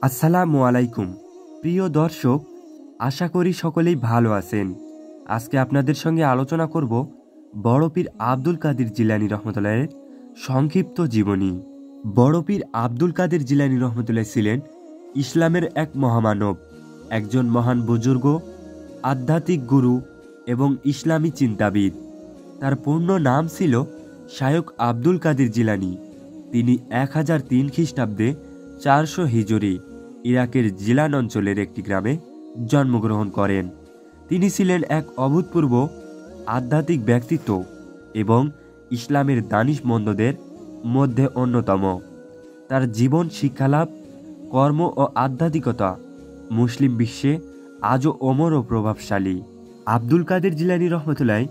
আসসালামু আলাইকুম প্রিয় দর্শক, আশা করি সকলেই ভালো আছেন। আজকে আপনাদের সঙ্গে আলোচনা করব বড় পীর আব্দুল কাদের জিলানী রহমতুল্লাহের সংক্ষিপ্ত জীবনী। বড় পীর আব্দুল কাদের জিলানী রহমতুল্লাহ ছিলেন ইসলামের এক মহামানব, একজন মহান বুজুর্গ, আধ্যাত্মিক গুরু এবং ইসলামী চিন্তাবিদ। তার পূর্ণ নাম ছিল শায়খ আব্দুল কাদের জিলানী। তিনি 1003 খ্রিস্টাব্দে 400 হিজরি ইরাকের জিলান অঞ্চলের একটি গ্রামে জন্মগ্রহণ করেন। তিনি ছিলেন এক অভূতপূর্ব আধ্যাত্মিক ব্যক্তিত্ব এবং ইসলামের দানিশমন্দদের মধ্যে অন্যতম। তার জীবন, শিক্ষালাভ, কর্ম ও আধ্যাত্মিকতা মুসলিম বিশ্বে আজও অমর ও প্রভাবশালী। আব্দুল কাদের জিলানী রহমতুল্লাহ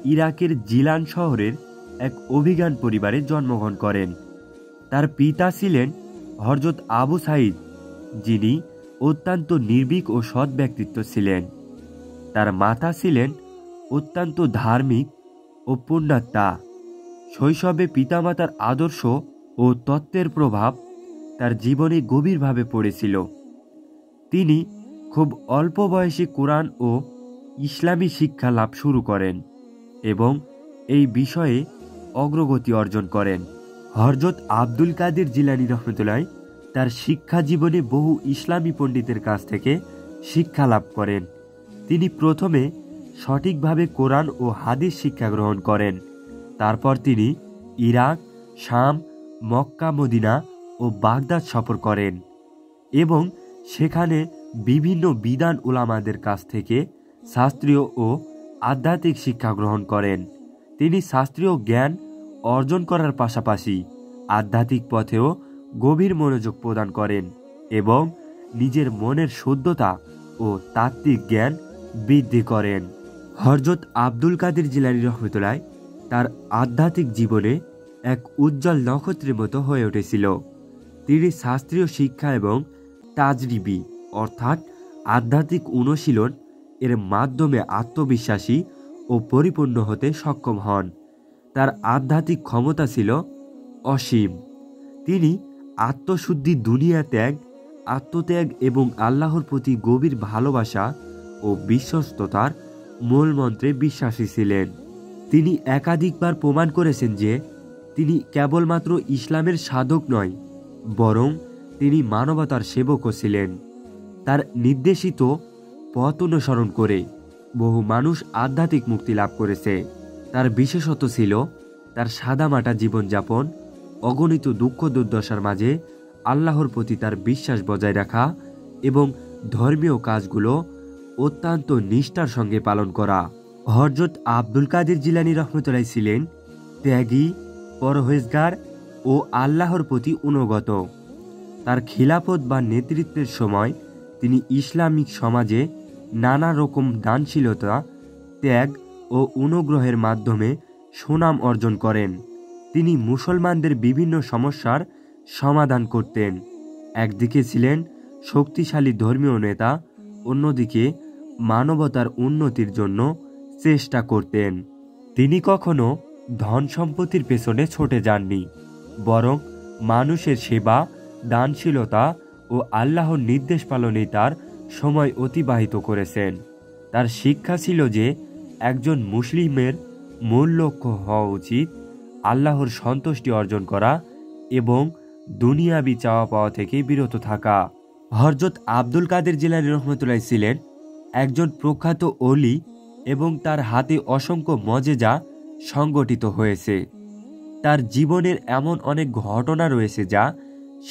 ইরাকের জিলান শহরের এক অভিজ্ঞান পরিবারে জন্মগ্রহণ করেন। তার পিতা ছিলেন হযরত আবু সাঈদ, যিনি অত্যন্ত নির্ভীক ও সৎ ব্যক্তিত্ব ছিলেন। তার মাতা ছিলেন অত্যন্ত ধার্মিক ও পুণ্যাত্মা। শৈশবে পিতামাতার আদর্শ ও তত্ত্বের প্রভাব তার জীবনে গভীরভাবে পড়েছিল। তিনি খুব অল্প বয়সে কোরআন ও ইসলামী শিক্ষা লাভ শুরু করেন এবং এই বিষয়ে অগ্রগতি অর্জন করেন। হযরত আব্দুল কাদের জিলানী রহমতুল্লাহ তার শিক্ষা জীবনে বহু ইসলামী পণ্ডিতের কাছ থেকে শিক্ষা লাভ করেন। তিনি প্রথমে সঠিকভাবে কোরআন ও হাদিস শিক্ষা গ্রহণ করেন। তারপর তিনি ইরাক, শাম, মক্কা, মদিনা ও বাগদাদ সফর করেন এবং সেখানে বিভিন্ন বিদ্বান উলামাদের কাছ থেকে শাস্ত্রীয় ও আধ্যাত্মিক শিক্ষা গ্রহণ করেন। তিনি শাস্ত্রীয় জ্ঞান অর্জন করার পাশাপাশি আধ্যাত্মিক পথেও গভীর মনোযোগ প্রদান করেন এবং নিজের মনের শুদ্ধতা ও তাত্ত্বিক জ্ঞান বৃদ্ধি করেন। হযরত আব্দুল কাদের জিলানী রহমতুল্লাহ তার আধ্যাত্মিক জীবনে এক উজ্জ্বল নক্ষত্রের মতো হয়ে উঠেছিল। তিনি শাস্ত্রীয় শিক্ষা এবং তাজরিবি অর্থাৎ আধ্যাত্মিক অনুশীলন এর মাধ্যমে আত্মবিশ্বাসী ও পরিপূর্ণ হতে সক্ষম হন। তার আধ্যাত্মিক ক্ষমতা ছিল অসীম। তিনি আত্মশুদ্ধি, দুনিয়া ত্যাগ, আত্মত্যাগ এবং আল্লাহর প্রতি গভীর ভালোবাসা ও বিশ্বস্ততার মূল মন্ত্রে বিশ্বাসী ছিলেন। তিনি একাধিকবার প্রমাণ করেছেন যে তিনি কেবলমাত্র ইসলামের সাধক নয়, বরং তিনি মানবতার সেবকও ছিলেন। তার নির্দেশিত পথ অনুসরণ করে বহু মানুষ আধ্যাত্মিক মুক্তি লাভ করেছে। তার বিশেষত ছিল তার সাদামাটা জীবনযাপন, অগণিত দুঃখ দুর্দশার মাঝে আল্লাহর প্রতি তার বিশ্বাস বজায় রাখা এবং ধর্মীয় কাজগুলো অত্যন্ত নিষ্ঠার সঙ্গে পালন করা। হযরত আব্দুল কাদের জিলানী রহমতুল্লাহ ছিলেন ত্যাগী, পরহেজগার ও আল্লাহর প্রতি অনুগত। তার খিলাফত বা নেতৃত্বের সময় তিনি ইসলামিক সমাজে নানা রকম দানশীলতা, ত্যাগ ও অনুগ্রহের মাধ্যমে সুনাম অর্জন করেন। তিনি মুসলমানদের বিভিন্ন সমস্যার সমাধান করতেন। একদিকে ছিলেন শক্তিশালী ধর্মীয় নেতা, অন্যদিকে মানবতার উন্নতির জন্য চেষ্টা করতেন। তিনি কখনো ধন সম্পত্তির পেছনে ছুটে যাননি, বরং মানুষের সেবা, দানশীলতা ও আল্লাহর নির্দেশ পালনে তার সময় অতিবাহিত করেছেন। তার শিক্ষা ছিল যে একজন মুসলিমের মূল লক্ষ্য হওয়া উচিত আল্লাহর সন্তুষ্টি অর্জন করা এবং দুনিয়াবি চাওয়া পাওয়া থেকে বিরত থাকা। হযরত আব্দুল কাদের জিলানী রহমতুল্লাহ ছিলেন একজন প্রখ্যাত ওলি এবং তার হাতে অসংখ্য মজেজা সংগঠিত হয়েছে। তার জীবনের এমন অনেক ঘটনা রয়েছে যা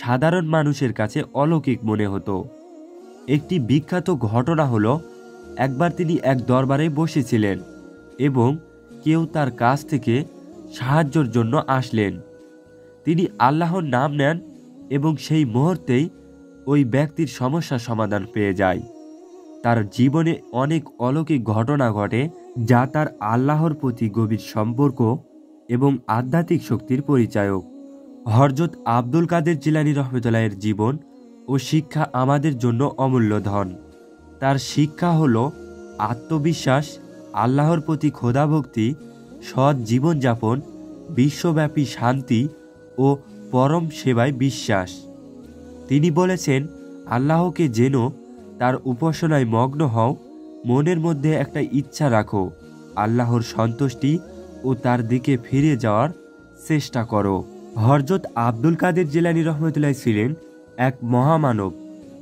সাধারণ মানুষের কাছে অলৌকিক মনে হতো। একটি বিখ্যাত ঘটনা হলো, একবার তিনি এক দরবারে বসেছিলেন এবং কেউ তার কাছ থেকে সাহায্যের জন্য আসলেন। তিনি আল্লাহর নাম নেন এবং সেই মুহূর্তেই ওই ব্যক্তির সমস্যার সমাধান পেয়ে যায়। তার জীবনে অনেক অলৌকিক ঘটনা ঘটে যা তার আল্লাহর প্রতি গভীর সম্পর্ক এবং আধ্যাত্মিক শক্তির পরিচায়ক। হযরত আব্দুল কাদের জিলানী রহমতুল্লাহের জীবন ও শিক্ষা আমাদের জন্য অমূল্য ধন। তার শিক্ষা হলো আত্মবিশ্বাস, আল্লাহর প্রতি খোদাভক্তি, সৎ জীবনযাপন, বিশ্বব্যাপী শান্তি ও পরম সেবায় বিশ্বাস। তিনি বলেছেন, আল্লাহকে জেনো, তার উপাসনায় মগ্ন হও, মনের মধ্যে একটা ইচ্ছা রাখো, আল্লাহর সন্তুষ্টি ও তার দিকে ফিরে যাওয়ার চেষ্টা করো। হযরত আব্দুল কাদের জিলানী রহমতুল্লাহ ছিলেন এক মহামানব,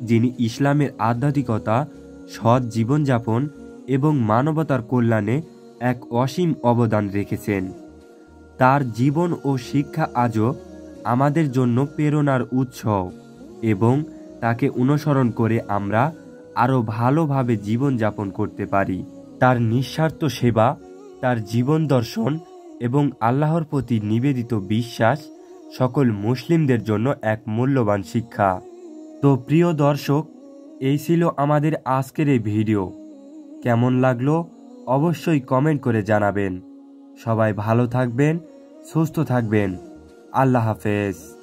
যিনি ইসলামের আধ্যাত্মিকতা, সৎ জীবনযাপন এবং মানবতার কল্যাণে এক অসীম অবদান রেখেছেন। তার জীবন ও শিক্ষা আজও আমাদের জন্য প্রেরণার উৎস এবং তাকে অনুসরণ করে আমরা আরও ভালোভাবে জীবনযাপন করতে পারি। তার নিঃস্বার্থ সেবা, তার জীবন দর্শন এবং আল্লাহর প্রতি নিবেদিত বিশ্বাস সকল মুসলিমদের জন্য এক মূল্যবান শিক্ষা। তো প্রিয় দর্শক, এই ছিল আমাদের আজকের এই ভিডিও। কেমন লাগলো অবশ্যই কমেন্ট করে জানাবেন। সবাই ভালো থাকবেন, সুস্থ থাকবেন। আল্লাহ হাফেজ।